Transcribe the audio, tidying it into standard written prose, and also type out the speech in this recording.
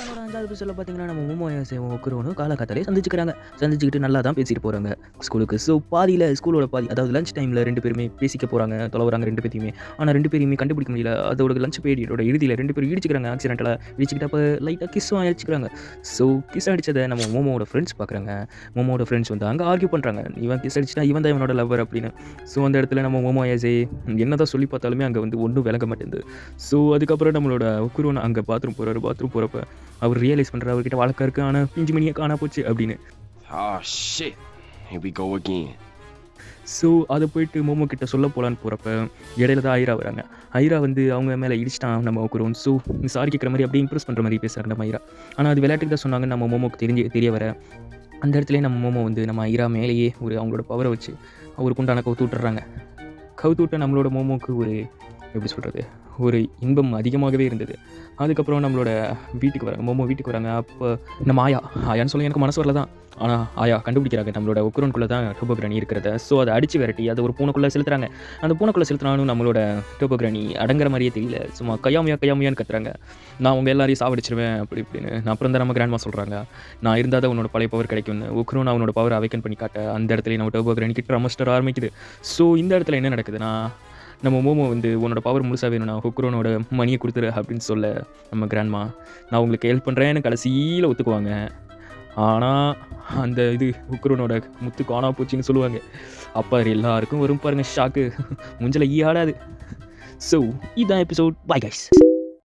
சீசனோட 5வது எபிசோட்ல பார்த்தீங்கன்னா, நம்ம மோமோ செய்வோம் ஒக்குருவனும் காலகாத்தாலே சந்திச்சுக்கிறாங்க. சந்திச்சுக்கிட்டு நல்லா தான் பேசிட்டு போறாங்க ஸ்கூலுக்கு. ஸோ பாதியில ஸ்கூலோட பாதி அதாவது லஞ்ச் டைமில் 2 பேருமே பேசிக்க போறாங்க, தொலைவுறாங்க 2 பேத்தையுமே. ஆனால் 2 பேரையுமே கண்டுபிடிக்க முடியல. அதோட லஞ்ச் பீரியடோட இறுதியில 2 பேரும் இடிச்சுக்கிறாங்க ஆக்சிடென்டலா. இடிச்சுக்கிட்டு அப்போ லைட்டாக கிஸ்ஸும் அடிச்சுக்கிறாங்க. ஸோ கிஸ் அடிச்சதை நம்ம மோமோவோட ஃப்ரெண்ட்ஸ் பார்க்குறாங்க. மோமோவோட ஃப்ரெண்ட்ஸ் வந்து அங்கே ஆர்கியூ பண்ணுறாங்க. இவன் கிஸ் அடிச்சுட்டா இவன் தான் இவனோட லவ்வர் அப்படின்னு. ஸோ அந்த இடத்துல நம்ம மோமோ ஏசே என்னதான் சொல்லி பார்த்தாலுமே அங்கே வந்து ஒன்றும் விளங்க மாட்டேங்குது. ஸோ அதுக்கப்புறம் நம்மளோட ஒக்குருவன் அங்கே பாத்ரூம் போகிறப்ப அவர் ரியலைஸ் பண்ணுறாரு அவர்கிட்ட வழக்கம் இருக்குது, ஆனால் பிஞ்சு மணியை காணா போச்சு அப்படின்னு. Oh shit, here we go again. So அதை போயிட்டு மோமோ கிட்ட சொல்ல போகலான்னு போகிறப்ப இடையில தான் ஐரா வராங்க. ஐரா வந்து அவங்க மேலே இடிச்சிட்டான் நம்ம ஒக்குருவன். ஸோ சாரி கேட்குற மாதிரி அப்படியே இம்ப்ரெஸ் பண்ணுற மாதிரி பேசுகிறாங்க நம்ம ஐரா. ஆனால் அது விளையாட்டுக்கு தான் சொன்னாங்க. நம்ம மோமோக்கு தெரிய வர அந்த இடத்துலேயே நம்ம மோமோ வந்து நம்ம ஐரா மேலேயே அவங்களோட பவரை வச்சு அவருக்கு உண்டான கவுத்து விட்டுறாங்க. கவுத்து விட்ட நம்மளோட மோமோக்கு எப்படி சொல்கிறது, ஒரு இன்பம் அதிகமாகவே இருந்தது. அதுக்கப்புறம் நம்மளோட வீட்டுக்கு வராங்க, மோமோ வீட்டுக்கு வராங்க. அப்போ நம்ம ஆயான்னு சொல்ல எனக்கு மனசு வரல தான். ஆனால் ஆயா கண்டுபிடிக்கிறாங்க நம்மளோட ஒக்குரனுக்குள்ளே தான் டோபோகிரானி இருக்கிறத. ஸோ அதை அடித்து விரட்டி அதை ஒரு பூனைக்குள்ளே செலுத்துறாங்க. அந்த பூனைக்குள்ளே செலுத்தினாலும் நம்மளோட டோபோகிரானி அடங்குற மாதிரியே தெரியல. சும்மா கையாமையான்னு கத்துறாங்க. நான் உங்கள் எல்லாரையும் சாவடிச்சிருவேன் அப்படி இப்படின்னு. அப்புறம் தான் நம்ம கிராண்ட்மா சொல்கிறாங்க, நான் இருந்தால் தான் உன்னோட பழைய பவர் கிடைக்கும்னு. ஒக்குரோன் அவனோட பவர் அவைக்கன் பண்ணி காட்ட அந்த இடத்துல நம்ம டோபோகிரானி கிட்ட ரமஸ்டர் ஆரம்பிக்குது. ஸோ இந்த இடத்துல என்ன நடக்குதுன்னா, நம்ம மோமோ வந்து உன்னோட பவர் முழுசாக வேணும்னா ஒக்குரோனோட மணியை கொடுத்துரு அப்படின்னு சொல்ல நம்ம கிராண்ட்மா நான் உங்களுக்கு ஹெல்ப் பண்ணுறேன்னு கடைசியில் ஒத்துக்குவாங்க. ஆனால் அந்த ஒக்குரோனோட முத்து காணா போச்சுன்னு சொல்லுவாங்க. அப்போ எல்லாருக்கும் வரும் பாருங்கள் ஷாக்கு, முஞ்சில் ஈ ஆடாது. ஸோ இதான் எபிசோட். Bye guys.